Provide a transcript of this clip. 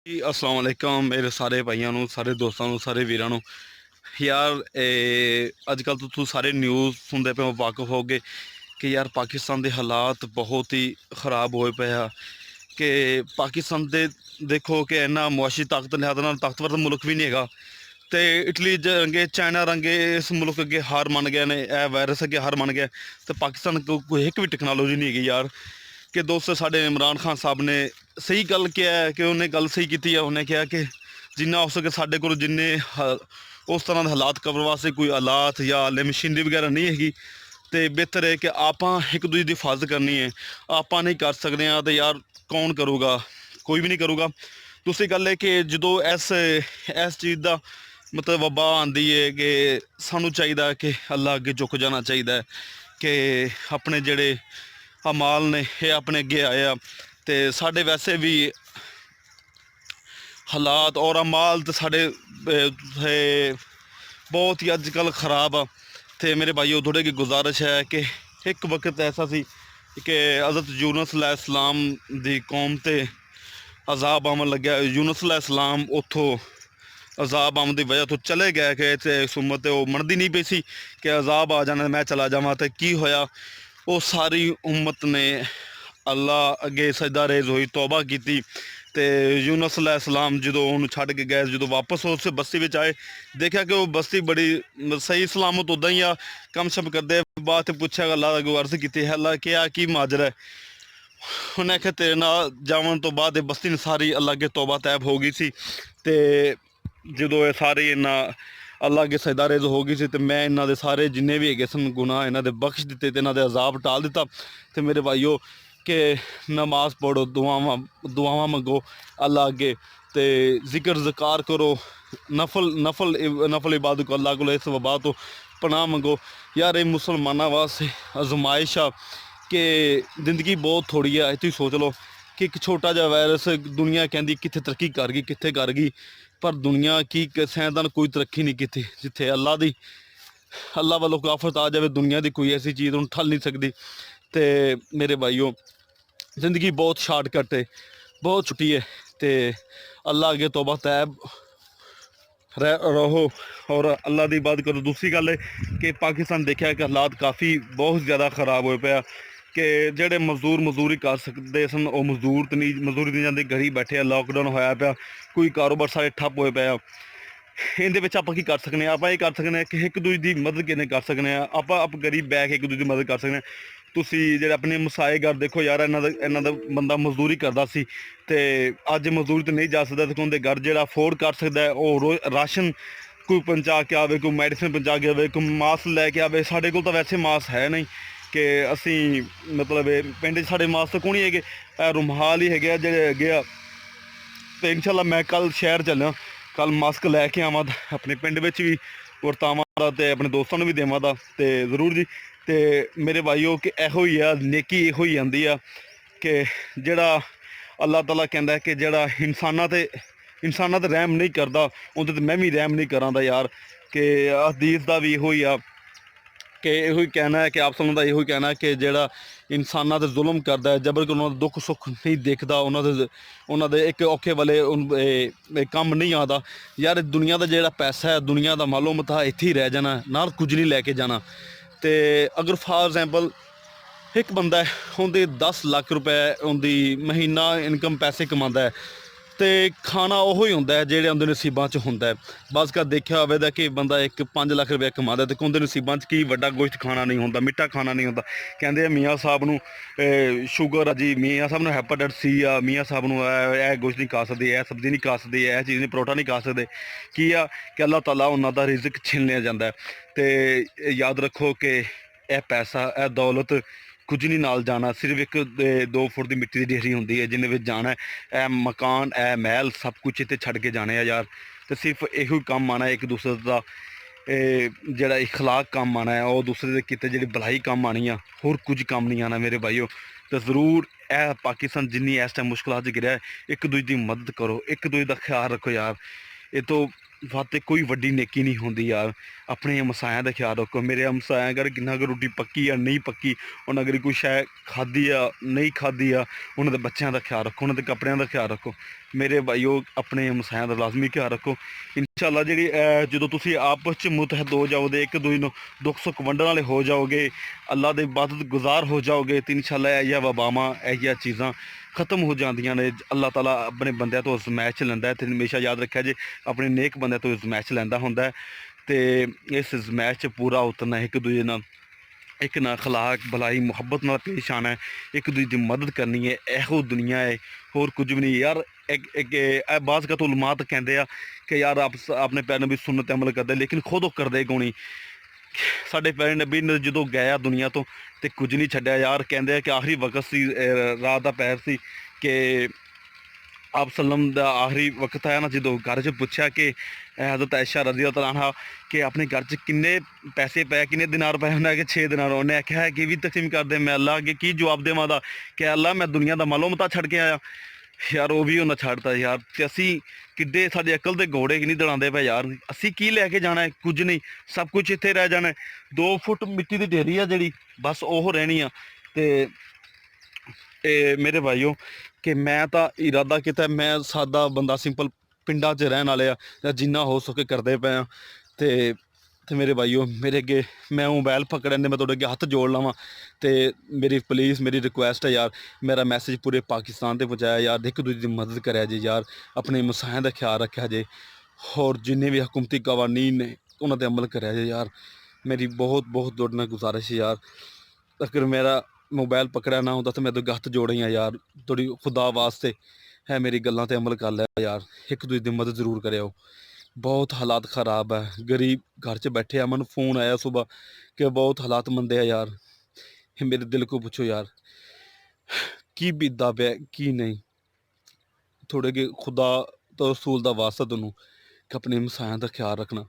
ਜੀ अस्सलाम वालेकुम मेरे सारे भाइयों ਨੂੰ ਸਾਰੇ ਦੋਸਤਾਂ ਨੂੰ ਸਾਰੇ ਵੀਰਾਂ ਨੂੰ ਯਾਰ ਅੱਜ ਕੱਲ ਤੁਸੀਂ ਸਾਰੇ ਨਿਊਜ਼ ਸੁਣਦੇ ਪਏ ਹੋ ਵਾਕਿਫ ਹੋਗੇ ਕਿ ਯਾਰ ਪਾਕਿਸਤਾਨ ਦੇ ਹਾਲਾਤ ਬਹੁਤ ਹੀ ਖਰਾਬ ਹੋਏ ਪਏ ਆ ਕਿ ਪਾਕਿਸਤਾਨ ਦੇ ਦੇਖੋ ਕਿ ਇੰਨਾ ਮੁਆਸ਼ੀ ਤਾਕਤ ਲਿਹਾਜ਼ ਨਾਲ ਤਾਕਤਵਰ ਮੁਲਕ ਵੀ ਨਹੀਂ ਹੈਗਾ ਤੇ ਇਟਲੀ ਰੰਗੇ ਚਾਈਨਾ ਰੰਗੇ ਇਸ ਮੁਲਕ ਅੱਗੇ ਹਾਰ ਮੰਨ ਗਏ ਨੇ ਇਹ ਵਾਇਰਸ ਅੱਗੇ ਹਾਰ ਮੰਨ ਗਿਆ ਤੇ ਪਾਕਿਸਤਾਨ ਕੋਲ ਕੋਈ ਇੱਕ ਵੀ ਟੈਕਨੋਲੋਜੀ ਨਹੀਂ ਹੈਗੀ ਯਾਰ कि दोस्त साढ़े इमरान खान साहब ने सही गल किया है कि उन्हें गल सही की है। उन्हें कहा कि जिन्ना हो सके साढ़े को जिन्ने उस तरह के हालात कवर वास्ते कोई आलात या हाले मशीनरी वगैरह नहीं हैगी तो बेहतर है कि आप एक दूजे की हिफाजत करनी है। आप नहीं कर सकते हैं तो यार कौन करूँगा, कोई भी नहीं करूँगा। दूसरी गल है कि जो इस चीज़ का मतलब वबा आती है कि सानू चाहिए कि अल्लाह अगे झुक जाना चाहिए कि अपने जेड़े अमाल ने ये अपने अगे आए आ ते साढ़े वैसे भी हालात और अमाल तो साढ़े बहुत ही अजकल ख़राब आ। तो मेरे भाइयों थोड़े की गुजारिश है कि एक वक्त ऐसा सी कि हज़रत यूनुस अलैहिस्सलाम दी कौम ते अजाब आवन लग्या। यूनुस अलैहिस्सलाम उतों अजाब आवन की वजह तो चले गए कि सुम्मत वो मनती नहीं पई सी कि अजाब आ जाना मैं चला जावां। तो की होया वो सारी उम्मत ने अल्लाह अगे सजदा रेज हुई, तौबा की। तो यूनुस अलैहिस्सलाम जो उन्होंने छड़ के गए, जो वापस उस बस्ती में आए देखा कि वो बस्ती बड़ी सही सलामत उदा ही आ। कम शम करते बाद पूछा अल्लाह अगों अर्ज की अल्लाह क्या की माजरा है। उन्हें आख्या तेरे नाल जावन तो बाद बस्ती ने सारी अल्लाह अगे तौबा तैब हो गई सी। ते जो सारे इन्ना अल्लाह अगे सजदा रेज हो गई सी ते मैं इन्हां दे सारे जिन्ने भी है सन गुनाह इन्हां दे बख्श दिते ते इन्हां दे अजाब टाल दिता। ते मेरे भाईओ कि नमाज पढ़ो, दुआवां मंगो अल्लाह अगे ते जिक्र ज़कार करो, नफल नफल नफल इबादत को अल्लाह को इस वबा तो पनाह मंगो। यार ये मुसलमाना वास्ते आजमाइश आ कि जिंदगी बहुत थोड़ी है। तुसीं सोच लो कि एक छोटा जिहा वायरस दुनिया कहती कित्थे तरक्की कर गई, कित्थे कर गई, पर दुनिया की साइंसदान कोई तरक्की नहीं की जिथे अल्लाह वालों को आफत आ जाए दुनिया की कोई ऐसी चीज़ उन्हें ठल नहीं सकती। तो मेरे भाईओ जिंदगी बहुत शार्टकट है, बहुत छुट्टी है। तो अल्लाह अगे तौबा तैब रहो और अल्लाह की इबादत करो। दूसरी गल है कि पाकिस्तान देखा कि हालात काफ़ी बहुत ज़्यादा ख़राब हो पाया कि जेडे मजदूर मजदूरी कर सकते सन वो मजदूर तो नहीं, मजदूरी नहीं जाते, घरी बैठे। लॉकडाउन होया पाया, कोई कारोबार सारे ठप्प हो पाया। इहदे विच आपां की कर सकने, आप ये कर सकने कि एक दूजे की मदद किवें कर सकने, आप गरीब बैठ के एक दूजे की मदद कर सकने। तुसीं जेह्ड़े अपने मसाए घर देखो यार, इन्हां दा बंदा मजदूरी करदा सी ते अज्ज मजदूरी तो नहीं जा सकदा ते उहदे घर जेह्ड़ा अफोर्ड कर सकदा है वो रोज़ राशन कोई पहुँचा के आवे, कोई मैडिसिन पहुँचा के आवे, कोई मास्क लैके आवे। साढ़े कोल तो वैसे मास्क है नहीं कि असी मतलब पिंड साढ़े मास्क तो कोनी हैगे, रुमाल ही है जेह्ड़े हैगे आ। तो इंशाल्लाह मैं कल शहर चलना, कल मास्क लैके आवां अपने पिंड विच भी वरतावां दा ते अपने दोस्तां नूं भी देवां दा ते ज़रूर जी। तो मेरे भाईओ कि इहो ही आ, नेकी इहो ही आंदी आ कि जेड़ा अल्लाह ताला कहंदा है कि जेड़ा इंसानां ते रहम नहीं करदा उंदे ते मैं भी रहम नहीं करांदा यार। कि हदीस दा भी इहो ही आ कि इहो ही कहना है कि आप सबका इहो कहना है कि जेड़ा इंसानां ते जुल्म करदा है, जबर के उन्हां दा दुख सुख नहीं देखदा, उन्हां दे एक औखे वाले काम नहीं आता यार। दुनिया का जेड़ा पैसा है, दुनिया का मालो मता इत्थे ही रह जाना, नाल कुछ नहीं लैके जाना। तो अगर फॉर एग्जाम्पल एक बंदा है उनके 10 लाख रुपए उनकी महीना इनकम पैसे कमाता है तो खाना वो ही होंदा है जेह्ड़े उनके नसीबां च होंदा है। बस कर देखा होवे कि बंदा एक 5 लाख रुपया कमाता है तो उनके नसीबां च की वड्डा गोश्त खाना नहीं होंदा, मिट्ठा खाना नहीं होंदा। कहते मियाँ साहब नूं शुगर आ जी, मियाँ साहब नूं हैपेटाइटिस सी आ, मियाँ साहब नूं गोश्त नहीं खा सकते, सब्जी नहीं खा सकते, चीज़ नहीं, परोठा नहीं खा सकते। की आ कि अल्लाह ताला उन्हां दा रिज़क छीन लिया जाता है। तो याद रखो कि यह पैसा, यह दौलत कुछ नहीं नाल जाना, सिर्फ एक 2 फुट की मिट्टी की ढेरी होंदी है जिन्हें विच जाना है। मकान महल सब कुछ इत्थे छड़ के जाने यार। तो सिर्फ इहो काम आना, एक दूसरे का जेड़ा इखलाक काम आना है, और दूसरे के किते जेह्ड़ी भलाई काम आनी आ, होर कुछ काम नहीं आना मेरे भाईओ। तो ज़रूर पाकिस्तान जिन्नी इस टाइम मुश्किल च गिरा है, एक दूजे की मदद करो, एक दूजे का ख्याल रखो यार। ये तो ਵਾਸਤੇ ਕੋਈ ਵੱਡੀ ਨੇਕੀ ਨਹੀਂ ਹੁੰਦੀ ਯਾਰ। ਆਪਣੇ ਹਮਸਾਇਆਂ ਦਾ ਖਿਆਲ ਰੱਖੋ। ਮੇਰੇ ਹਮਸਾਇਆਂ ਅਗਰ ਕਿੰਨਾ ਕੁ ਰੋਟੀ ਪੱਕੀ ਆ ਨਹੀਂ ਪੱਕੀ, ਉਹਨਾਂ ਅਗਰ ਕੋਈ ਸ਼ੈ ਖਾਧੀ ਆ ਨਹੀਂ ਖਾਧੀ ਆ, ਉਹਨਾਂ ਦੇ ਬੱਚਿਆਂ ਦਾ ਖਿਆਲ ਰੱਖੋ, ਉਹਨਾਂ ਦੇ ਕੱਪੜਿਆਂ ਦਾ ਖਿਆਲ ਰੱਖੋ। ਮੇਰੇ ਭਾਈਓ ਆਪਣੇ ਹਮਸਾਇਆਂ ਦਾ ਲਾਜ਼ਮੀ ਖਿਆਲ ਰੱਖੋ। ਇਨਸ਼ਾਅੱਲਾ ਜਿਹੜੀ ਜਦੋਂ ਤੁਸੀਂ ਆਪਸ 'ਚ ਮੁਤਹਿਦ ਹੋ ਜਾਓਗੇ, ਇੱਕ ਦੂਜੇ ਨੂੰ ਦੁੱਖ ਸੁੱਖ ਵੰਡਣ ਵਾਲੇ ਹੋ ਜਾਓਗੇ, ਅੱਲਾ ਦੇ ਇਬਾਦਤ ਗੁਜ਼ਾਰ ਹੋ ਜਾਓਗੇ, ਤਾਂ ਇਨਸ਼ਾਅੱਲਾ ਇਹ ਜਿਹੀਆਂ ਵਬਾਵਾਂ ਇਹ ਜਿਹੀਆਂ ਚੀਜ਼ਾਂ ਖਤਮ ਹੋ ਜਾਂਦੀਆਂ ਨੇ। ਅੱਲਾਹ ਤਾਲਾ ਆਪਣੇ ਬੰਦਿਆਂ ਤੋਂ ਅਜ਼ਮਾਇਸ਼ ਲੈਂਦਾ ਹੈ, ਅਤੇ ਹਮੇਸ਼ਾ ਯਾਦ ਰੱਖਿਆ ਜੇ ਆਪਣੇ ਨੇਕ ਬੰਦਿਆਂ ਤੋਂ ਅਜ਼ਮਾਇਸ਼ ਲੈਂਦਾ ਹੁੰਦਾ ਹੈ। ਅਤੇ ਇਸ ਅਜ਼ਮਾਇਸ਼ 'ਚ ਪੂਰਾ ਉਤਰਨਾ, ਇੱਕ ਦੂਜੇ ਨਾਲ ਇੱਕ ਨਾ ਅਖਲਾਕ ਭਲਾਈ ਮੁਹੱਬਤ ਨਾਲ ਪੇਸ਼ ਆਉਣਾ ਹੈ, ਇੱਕ ਦੂਜੇ ਦੀ ਮਦਦ ਕਰਨੀ ਹੈ। ਇਹੋ ਦੁਨੀਆ ਹੈ, ਹੋਰ ਕੁਝ ਵੀ ਨਹੀਂ ਯਾਰ। ਇੱਕ ਇਹ ਬਾਜ਼ ਕਤ ਉਲਮਾ ਤਾਂ ਕਹਿੰਦੇ ਆ ਕਿ ਯਾਰ ਆਪਣੇ ਪਿਆਰੇ ਨਬੀ ਸੁਨਨਤ 'ਤੇ ਅਮਲ ਕਰਦੇ, ਲੇਕਿਨ ਖੁਦ ਉਹ ਕਰਦੇ ਕੌਣੀ। ਸਾਡੇ ਪਿਆਰੇ ਨਬੀ ਨੇ ਜਦੋਂ ਗਿਆ ਦੁਨੀਆ ਤੋਂ ਤੇ ਕੁਝ ਨਹੀਂ ਛੱਡਿਆ ਯਾਰ। ਕਹਿੰਦੇ ਆ ਕਿ ਆਖਰੀ ਵਕਤ ਸੀ, ਰਾਤ ਦਾ ਪਹਿਰ ਸੀ, ਕਿ ਆਪ ਸਲਮ ਦਾ ਆਖਰੀ ਵਕਤ ਆਇਆ ਨਾ, ਜਦੋਂ ਘਰ 'ਚ ਪੁੱਛਿਆ ਕਿ ਹਜ਼ਰਤ ਆਇਸ਼ਾ ਰਜ਼ੀ ਅੱਲਾਹ ਤਆਲਾ ਅਨਹਾ ਕਿ ਆਪਣੇ ਘਰ 'ਚ ਕਿੰਨੇ ਪੈਸੇ ਪਏ, ਕਿੰਨੇ ਦਿਨਾਰ ਪਏ? ਉਹਨੇ ਆਖਿਆ 6 ਦਿਨਾਰ। ਉਹਨੇ ਆਖਿਆ ਹੈ ਕਿ ਵੀ ਤਕਸੀਮ ਕਰਦੇ। ਮੈਂ ਅੱਲਾ ਅੱਗੇ ਕੀ ਜਵਾਬ ਦੇਵਾਂ ਦਾ ਕਿ ਅੱਲਾ ਮੈਂ ਦੁਨੀਆ ਦਾ ਮਾਲੋ ਮਤਾ ਛੱਡ ਕੇ ਆਇਆ ਯਾਰ। ਉਹ ਵੀ ਉਹਨਾਂ ਛੱਡਤਾ ਯਾਰ। ਅਤੇ ਅਸੀਂ ਕਿੱਡੇ ਸਾਡੇ ਅਕਲ ਦੇ ਘੋੜੇ ਨਹੀਂ ਦੜਾਉਂਦੇ ਪਏ ਯਾਰ। ਅਸੀਂ ਕੀ ਲੈ ਕੇ ਜਾਣਾ ਹੈ? ਕੁਝ ਨਹੀਂ, ਸਭ ਕੁਝ ਇੱਥੇ ਰਹਿ ਜਾਣਾ। 2 ਫੁੱਟ ਮਿੱਟੀ ਦੀ ਢੇਰੀ ਆ ਜਿਹੜੀ, ਬਸ ਉਹ ਰਹਿਣੀ ਆ। ਅਤੇ ਮੇਰੇ ਭਾਈਓ ਕਿ ਮੈਂ ਤਾਂ ਇਰਾਦਾ ਕੀਤਾ, ਮੈਂ ਸਾਦਾ ਬੰਦਾ ਸਿੰਪਲ ਪਿੰਡਾਂ 'ਚ ਰਹਿਣ ਵਾਲੇ ਆ, ਜਾਂ ਜਿੰਨਾ ਹੋ ਸਕੇ ਕਰਦੇ ਪਏ ਆ। ਅਤੇ ਮੇਰੇ ਭਾਈਓ ਮੇਰੇ ਅੱਗੇ ਮੈਂ ਮੋਬਾਇਲ ਪਕੜਨ ਦੇ ਮੈਂ ਤੁਹਾਡੇ ਅੱਗੇ ਹੱਥ ਜੋੜ ਲਵਾਂ, ਅਤੇ ਮੇਰੀ ਪਲੀਜ਼ ਮੇਰੀ ਰਿਕੁਐਸਟ ਹੈ ਯਾਰ, ਮੇਰਾ ਮੈਸੇਜ ਪੂਰੇ ਪਾਕਿਸਤਾਨ 'ਤੇ ਪਹੁੰਚਾਇਆ ਯਾਰ। ਇੱਕ ਦੂਜੇ ਦੀ ਮਦਦ ਕਰਿਆ ਜੇ ਯਾਰ, ਆਪਣੇ ਮਸਾਇਆਂ ਦਾ ਖਿਆਲ ਰੱਖਿਆ ਜੇ, ਹੋਰ ਜਿੰਨੇ ਵੀ ਹਕੂਮਤੀ ਕਵਾਨੀਨ ਨੇ ਉਹਨਾਂ 'ਤੇ ਅਮਲ ਕਰਿਆ ਜੇ ਯਾਰ। ਮੇਰੀ ਬਹੁਤ ਬਹੁਤ ਤੁਹਾਡੇ ਨਾਲ ਗੁਜ਼ਾਰਿਸ਼ ਹੈ ਯਾਰ, ਅਗਰ ਮੇਰਾ ਮੋਬਾਇਲ ਪਕੜਿਆ ਨਾ ਹੁੰਦਾ ਤਾਂ ਮੈਂ ਤਾਂ ਹੱਥ ਜੋੜੇ ਆ ਯਾਰ। ਤੁਹਾਡੀ ਖੁਦਾ ਵਾਸਤੇ ਹੈ ਮੇਰੀ ਗੱਲਾਂ 'ਤੇ ਅਮਲ ਕਰ ਲਿਆ ਯਾਰ, ਇੱਕ ਦੂਜੇ ਦੀ ਮਦਦ ਜ਼ਰੂਰ ਕਰਿਓ। ਬਹੁਤ ਹਾਲਾਤ ਖ਼ਰਾਬ ਹੈ, ਗਰੀਬ ਘਰ 'ਚ ਬੈਠੇ ਆ। ਮੈਨੂੰ फ़ोन ਆਇਆ ਸੁਬਾਹ ਕਿ ਬਹੁਤ ਹਾਲਾਤ ਮੰਦੇ ਆ ਯਾਰ। ਮੇਰੇ ਦਿਲ ਕੋ ਪੁੱਛੋ ਯਾਰ ਕੀ ਬੀਤਦਾ ਪਿਆ ਕੀ ਨਹੀਂ। ਥੋੜ੍ਹੇ ਕਿ ਖੁਦਾ ਤਾਂ ਰਸੂਲ ਦਾ ਵਾਸਤਾ ਤੁਹਾਨੂੰ ਕਿ ਆਪਣੇ ਹਮਸਾਇਆਂ ਦਾ ਖਿਆਲ ਰੱਖਣਾ।